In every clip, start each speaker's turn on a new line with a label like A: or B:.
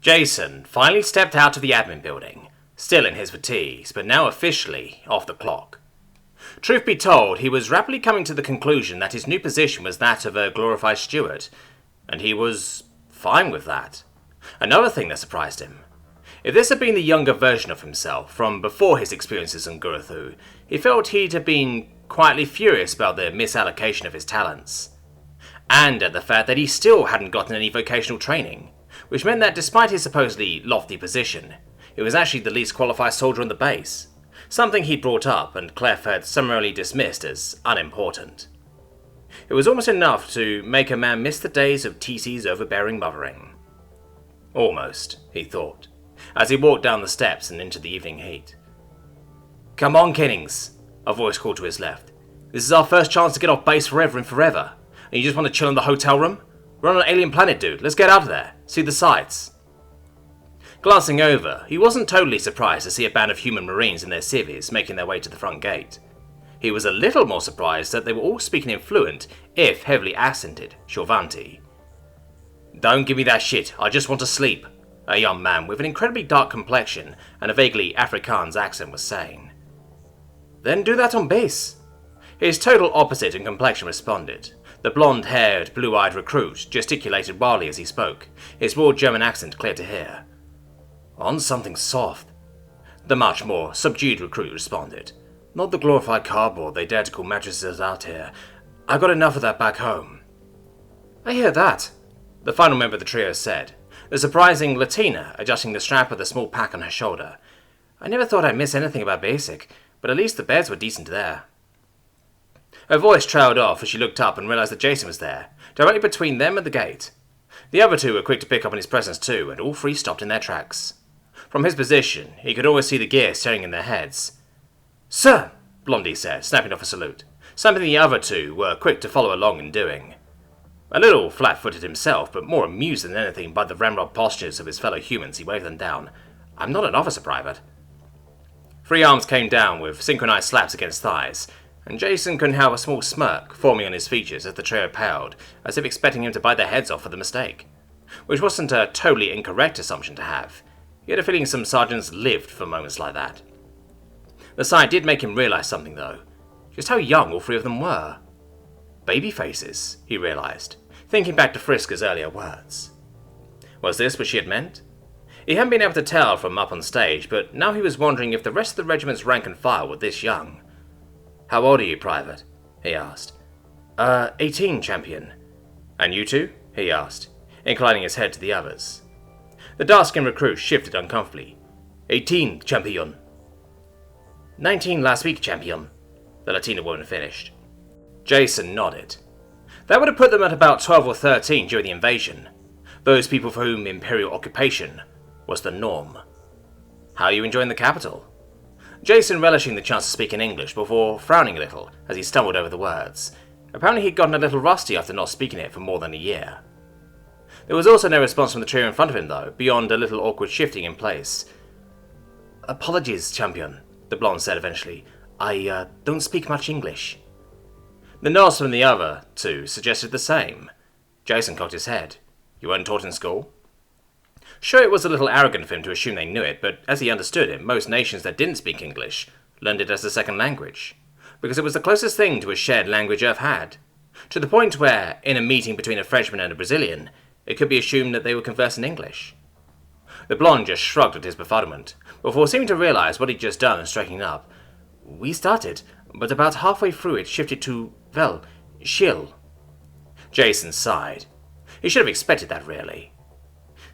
A: Jason finally stepped out of the admin building, still in his fatigues, but now officially off the clock. Truth be told, he was rapidly coming to the conclusion that his new position was that of a glorified steward, and he was fine with that. Another thing that surprised him. If this had been the younger version of himself from before his experiences on Gurathu, he felt he'd have been quietly furious about the misallocation of his talents. And at the fact that he still hadn't gotten any vocational training, which meant that despite his supposedly lofty position, he was actually the least qualified soldier on the base, something he'd brought up and Clef had summarily dismissed as unimportant. It was almost enough to make a man miss the days of TC's overbearing mothering. Almost, he thought, as he walked down the steps and into the evening heat. "Come on, Kinnings," a voice called to his left. "This is our first chance to get off base forever and forever. And you just want to chill in the hotel room? We're on an alien planet, dude. Let's get out of there. See the sights." Glancing over, he wasn't totally surprised to see a band of human marines in their civvies making their way to the front gate. He was a little more surprised that they were all speaking in fluent, if heavily accented, Shorvanti. "Don't give me that shit, I just want to sleep," a young man with an incredibly dark complexion and a vaguely Afrikaans accent was saying. "Then do that on base." His total opposite in complexion responded. The blonde-haired, blue-eyed recruit gesticulated wildly as he spoke, his broad German accent clear to hear. "On something soft," the much more subdued recruit responded. "Not the glorified cardboard they dare to call mattresses out here. I got enough of that back home." "I hear that," the final member of the trio said, the surprising Latina adjusting the strap of the small pack on her shoulder. "I never thought I'd miss anything about basic, but at least the beds were decent there." Her voice trailed off as she looked up and realized that Jason was there, directly between them and the gate. The other two were quick to pick up on his presence too, and all three stopped in their tracks. From his position, he could always see the gear staring in their heads. "Sir," Blondie said, snapping off a salute, something the other two were quick to follow along in doing. A little flat-footed himself, but more amused than anything by the ramrod postures of his fellow humans, he waved them down. "I'm not an officer, Private." 3 arms came down with synchronized slaps against thighs, and Jason couldn't help a small smirk forming on his features as the trio paled, as if expecting him to bite their heads off for the mistake. Which wasn't a totally incorrect assumption to have. He had a feeling some sergeants lived for moments like that. The sight did make him realize something, though. Just how young all 3 of them were. Baby faces, he realized, thinking back to Frisker's earlier words. Was this what she had meant? He hadn't been able to tell from up on stage, but now he was wondering if the rest of the regiment's rank and file were this young. "How old are you, Private?" he asked. 18, champion." "And you two?" he asked, inclining his head to the others. The dark-skinned recruit shifted uncomfortably. 18, champion." 19 last week, champion," the Latina woman finished. Jason nodded. That would have put them at about 12 or 13 during the invasion. Those people for whom imperial occupation was the norm. "How are you enjoying the capital?" Jason relishing the chance to speak in English before frowning a little as he stumbled over the words. Apparently he'd gotten a little rusty after not speaking it for more than a year. There was also no response from the trio in front of him, though, beyond a little awkward shifting in place. "Apologies, champion," the blonde said eventually. I don't speak much English." The nods from the other two suggested the same. Jason cocked his head. "You weren't taught in school?" Sure, it was a little arrogant for him to assume they knew it, but as he understood it, most nations that didn't speak English learned it as a second language, because it was the closest thing to a shared language Earth had, to the point where, in a meeting between a Frenchman and a Brazilian, it could be assumed that they would converse in English. The blonde just shrugged at his befuddlement, before seeming to realize what he'd just done and straightening up. "We started, but about halfway through it shifted to, well, shill." Jason sighed. He should have expected that, really.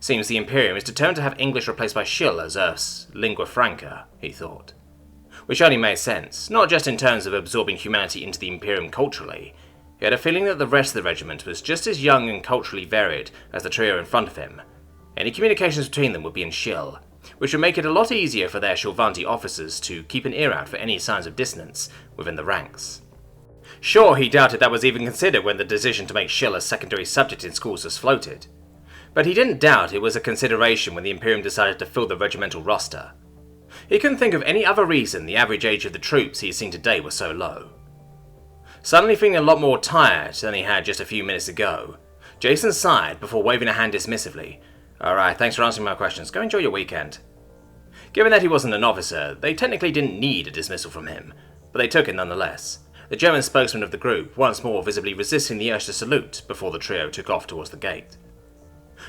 A: Seems the Imperium is determined to have English replaced by shill as Earth's lingua franca, he thought. Which only made sense, not just in terms of absorbing humanity into the Imperium culturally. He had a feeling that the rest of the regiment was just as young and culturally varied as the trio in front of him. Any communications between them would be in shill, which would make it a lot easier for their Shorvanti officers to keep an ear out for any signs of dissonance within the ranks. Sure, he doubted that was even considered when the decision to make shill a secondary subject in schools was floated. But he didn't doubt it was a consideration when the Imperium decided to fill the regimental roster. He couldn't think of any other reason the average age of the troops he had seen today was so low. Suddenly feeling a lot more tired than he had just a few minutes ago, Jason sighed before waving a hand dismissively, Alright, thanks for answering my questions. Go enjoy your weekend. Given that he wasn't an officer, they technically didn't need a dismissal from him, but they took it nonetheless. The German spokesman of the group once more visibly resisting the urge to salute before the trio took off towards the gate.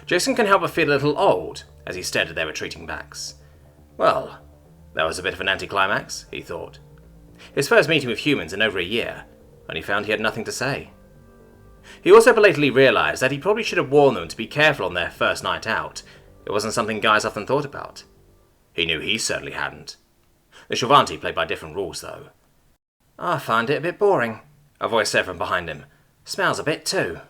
A: Jason can help but feel a little old as he stared at their retreating backs. Well, that was a bit of an anticlimax, he thought. His first meeting with humans in over a year, and he found he had nothing to say. He also belatedly realised that he probably should have warned them to be careful on their first night out. It wasn't something guys often thought about. He knew he certainly hadn't. The Shulvanti played by different rules, though. I find it a bit boring, a voice said from behind him. Smells a bit too.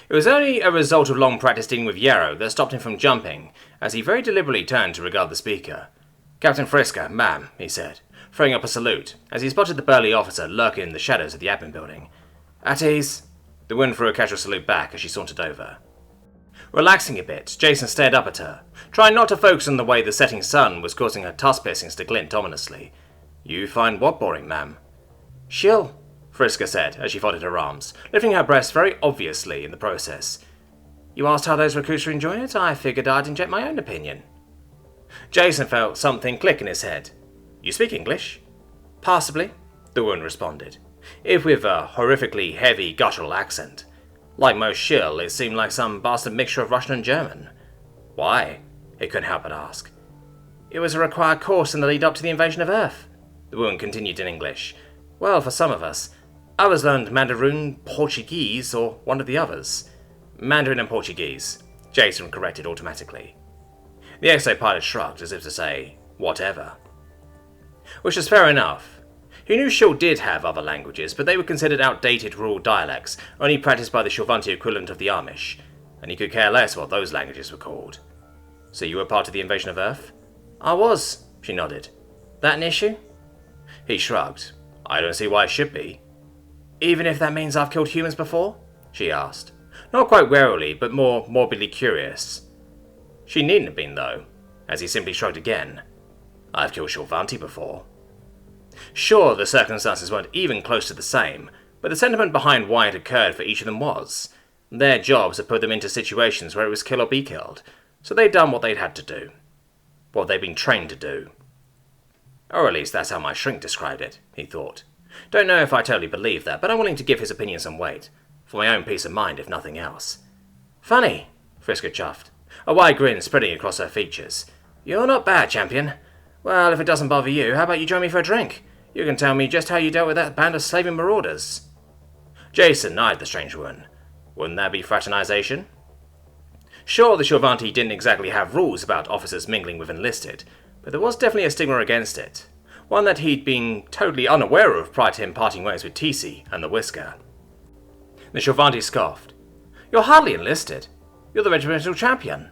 A: It was only a result of long practice dealing with Yarrow that stopped him from jumping, as he very deliberately turned to regard the speaker. Captain Frisker, ma'am, he said, throwing up a salute, as he spotted the burly officer lurking in the shadows of the admin building. At ease. The woman threw a casual salute back as she sauntered over. Relaxing a bit, Jason stared up at her, trying not to focus on the way the setting sun was causing her tusk piercings to glint ominously. You find what boring, ma'am? She'll, Frisker said as she folded her arms, lifting her breasts very obviously in the process. You asked how those recruits were enjoying it? I figured I'd inject my own opinion. Jason felt something click in his head. You speak English? Possibly, the woman responded, if with a horrifically heavy guttural accent. Like most shill, it seemed like some bastard mixture of Russian and German. Why? He couldn't help but ask. It was a required course in the lead up to the invasion of Earth, the woman continued in English. Well, for some of us. Others learned Mandarin, Portuguese, or one of the others. Mandarin and Portuguese, Jason corrected automatically. The exo-pilot shrugged as if to say, whatever. Which was fair enough. He knew Shul did have other languages, but they were considered outdated rural dialects, only practiced by the Shulvanti equivalent of the Amish, and he could care less what those languages were called. So you were part of the invasion of Earth? I was, she nodded. That an issue? He shrugged. I don't see why it should be. Even if that means I've killed humans before? She asked. Not quite warily, but more morbidly curious. She needn't have been, though, as he simply shrugged again. I've killed Shulvanti before. Sure, the circumstances weren't even close to the same, but the sentiment behind why it occurred for each of them was. Their jobs had put them into situations where it was kill or be killed, so they'd done what they'd had to do. What they'd been trained to do. Or at least that's how my shrink described it, he thought. Don't know if I totally believe that, but I'm willing to give his opinion some weight. For my own peace of mind, if nothing else. Funny, Frisker chuffed, a wide grin spreading across her features. You're not bad, champion. Well, if it doesn't bother you, how about you join me for a drink? You can tell me just how you dealt with that band of slaving marauders. Jason eyed the strange woman. Wouldn't that be fraternization? Sure, the Shulvanti didn't exactly have rules about officers mingling with enlisted, but there was definitely a stigma against it. One that he'd been totally unaware of prior to him parting ways with TC and the Whisker. The Shulvanti scoffed. You're hardly enlisted. You're the regimental champion.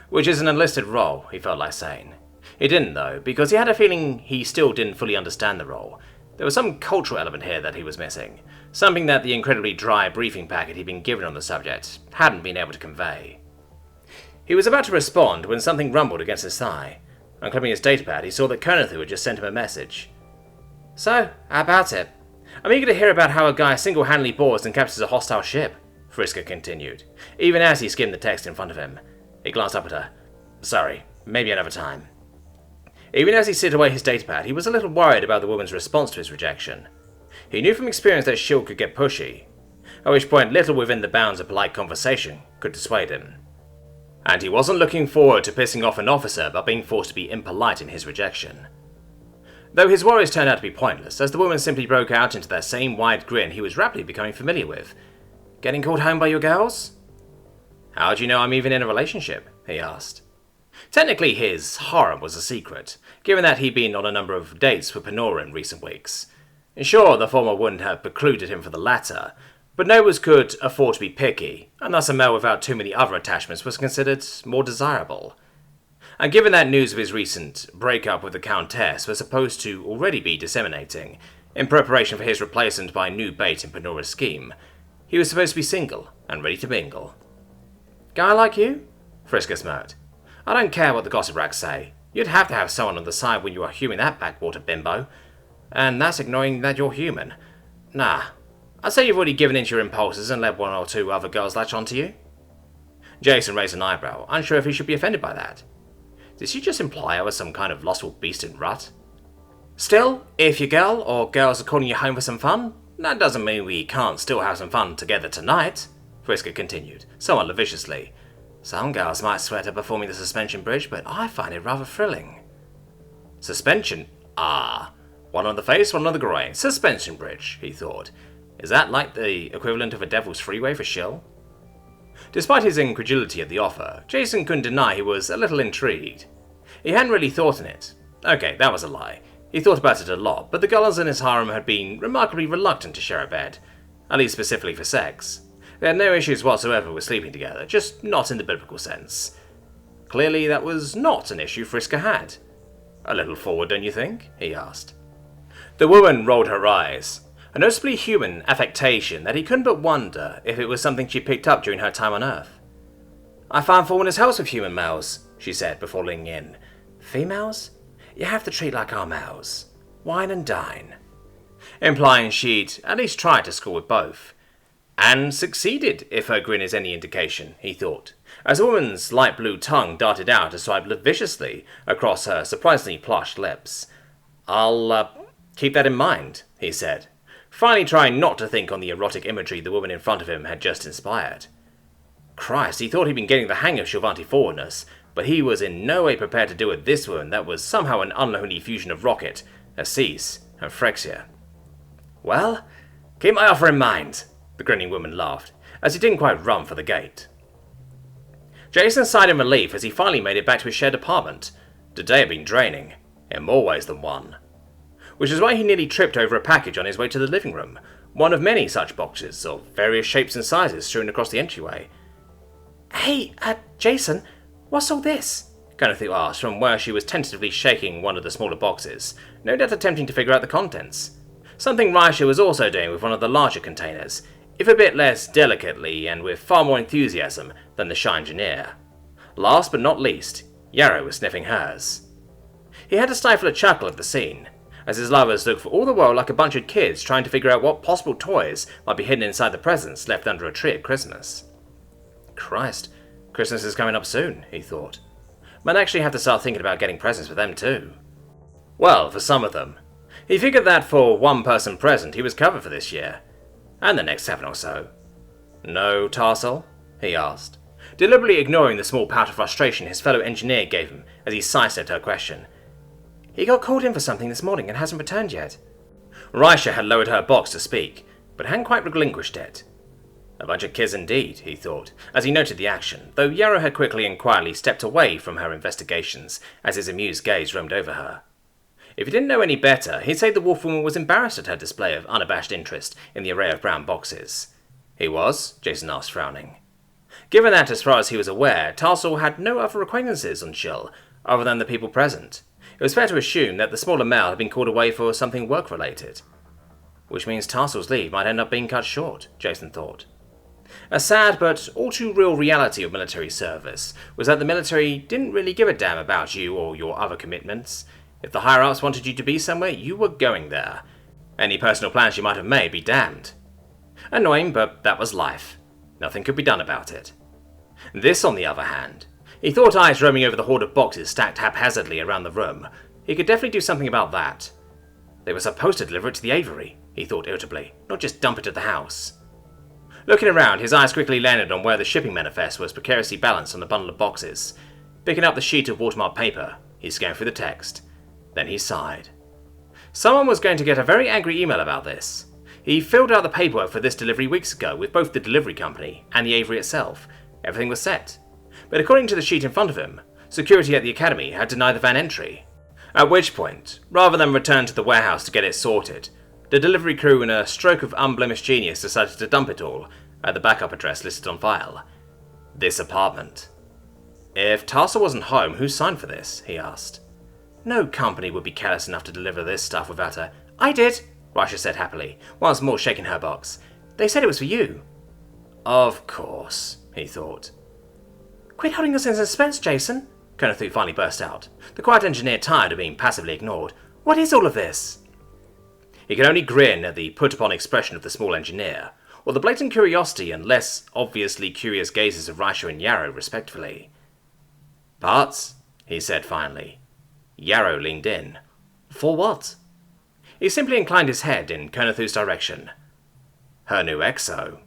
A: Which is an enlisted role, he felt like saying. He didn't, though, because he had a feeling he still didn't fully understand the role. There was some cultural element here that he was missing, something that the incredibly dry briefing packet he'd been given on the subject hadn't been able to convey. He was about to respond when something rumbled against his thigh. Unclipping his datapad, he saw that Knut had just sent him a message. So, how about it? I'm eager to hear about how a guy single-handedly boards and captures a hostile ship, Frisker continued, even as he skimmed the text in front of him. He glanced up at her. Sorry, maybe another time. Even as he slid away his datapad, he was a little worried about the woman's response to his rejection. He knew from experience that Shield could get pushy, at which point little within the bounds of polite conversation could dissuade him. And he wasn't looking forward to pissing off an officer by being forced to be impolite in his rejection. Though his worries turned out to be pointless, as the woman simply broke out into that same wide grin he was rapidly becoming familiar with. Getting called home by your girls? How do you know I'm even in a relationship? He asked. Technically his harem was a secret, given that he'd been on a number of dates with Panora in recent weeks. Sure, the former wouldn't have precluded him for the latter, but nobles could afford to be picky, and thus a male without too many other attachments was considered more desirable. And given that news of his recent breakup with the Countess was supposed to already be disseminating, in preparation for his replacement by new bait in Panora's scheme, he was supposed to be single and ready to mingle. Guy like you? Frisker smirked. I don't care what the gossip racks say. You'd have to have someone on the side when you are human that backwater bimbo. And that's ignoring that you're human. Nah. I'd say you've already given in to your impulses and let one or two other girls latch onto you. Jason raised an eyebrow, unsure if he should be offended by that. Did she just imply I was some kind of lustful beast in rut? Still, if your girl or girls are calling you home for some fun, that doesn't mean we can't still have some fun together tonight, Frisker continued, somewhat lavishiously. Some girls might sweat at performing the suspension bridge, but I find it rather thrilling. Suspension? Ah. One on the face, one on the groin. Suspension bridge, he thought. Is that like the equivalent of a devil's freeway for shill? Despite his incredulity at the offer, Jason couldn't deny he was a little intrigued. He hadn't really thought on it. Okay, that was a lie. He thought about it a lot, but the girls in his harem had been remarkably reluctant to share a bed, at least specifically for sex. They had no issues whatsoever with sleeping together, just not in the biblical sense. Clearly that was not an issue Frisker had. A little forward, don't you think? He asked. The woman rolled her eyes, a noticeably human affectation that he couldn't but wonder if it was something she picked up during her time on Earth. I find forwardness helps with human males, she said before leaning in. Females? You have to treat like our males. Wine and dine. Implying she'd at least tried to score with both. And succeeded, if her grin is any indication, he thought, as the woman's light blue tongue darted out to swipe viciously across her surprisingly plush lips. I'll, keep that in mind, he said, finally trying not to think on the erotic imagery the woman in front of him had just inspired. Christ, he thought he'd been getting the hang of Shilvanti forwardness, but he was in no way prepared to deal with this woman that was somehow an unholy fusion of Rocket, Assis, and Hrncir. Well, keep my offer in mind, the grinning woman laughed, as he didn't quite run for the gate. Jason sighed in relief as he finally made it back to his shared apartment. The day had been draining, in more ways than one. Which is why he nearly tripped over a package on his way to the living room, one of many such boxes of various shapes and sizes strewn across the entryway. Hey, Jason, what's all this? Knut asked from where she was tentatively shaking one of the smaller boxes, no doubt attempting to figure out the contents. Something Raisha was also doing with one of the larger containers, if a bit less delicately and with far more enthusiasm than the shy engineer. Last but not least, Yarrow was sniffing hers. He had to stifle a chuckle at the scene, as his lovers looked for all the world like a bunch of kids trying to figure out what possible toys might be hidden inside the presents left under a tree at Christmas. Christ, Christmas is coming up soon, he thought. Might actually have to start thinking about getting presents for them too. Well, for some of them. He figured that for one person present he was covered for this year. And the next 7 or so. No tarsal? He asked, deliberately ignoring the small pout of frustration his fellow engineer gave him as he sidestepped her question. He got called in for something this morning and hasn't returned yet. Raisha had lowered her box to speak, but hadn't quite relinquished it. A bunch of kids indeed, he thought, as he noted the action, though Yarrow had quickly and quietly stepped away from her investigations as his amused gaze roamed over her. If he didn't know any better, he'd say the wolfwoman was embarrassed at her display of unabashed interest in the array of brown boxes. He was? Jason asked, frowning. Given that, as far as he was aware, Tarsal had no other acquaintances on Shill, other than the people present. It was fair to assume that the smaller male had been called away for something work-related. Which means Tarsal's leave might end up being cut short, Jason thought. A sad but all too real reality of military service was that the military didn't really give a damn about you or your other commitments. If the higher-ups wanted you to be somewhere, you were going there. Any personal plans you might have made be damned. Annoying, but that was life. Nothing could be done about it. This, on the other hand, he thought, eyes roaming over the horde of boxes stacked haphazardly around the room. He could definitely do something about that. They were supposed to deliver it to the aviary, he thought irritably, not just dump it at the house. Looking around, his eyes quickly landed on where the shipping manifest was precariously balanced on the bundle of boxes. Picking up the sheet of watermarked paper, he scanned through the text. Then he sighed. Someone was going to get a very angry email about this. He filled out the paperwork for this delivery weeks ago with both the delivery company and the aviary itself. Everything was set. But according to the sheet in front of him, security at the academy had denied the van entry. At which point, rather than return to the warehouse to get it sorted, the delivery crew in a stroke of unblemished genius decided to dump it all at the backup address listed on file. This apartment. If Tarsal wasn't home, who signed for this? He asked. No company would be careless enough to deliver this stuff without a... I did, Raisha said happily, once more shaking her box. They said it was for you. Of course, he thought. Quit holding us in suspense, Jason, Knut finally burst out, the quiet engineer tired of being passively ignored. What is all of this? He could only grin at the put-upon expression of the small engineer, or the blatant curiosity and less obviously curious gazes of Raisho and Yarrow, respectively. "But," he said finally. Yarrow leaned in. "For what?" He simply inclined his head in Kernathu's direction. "Her new exo,"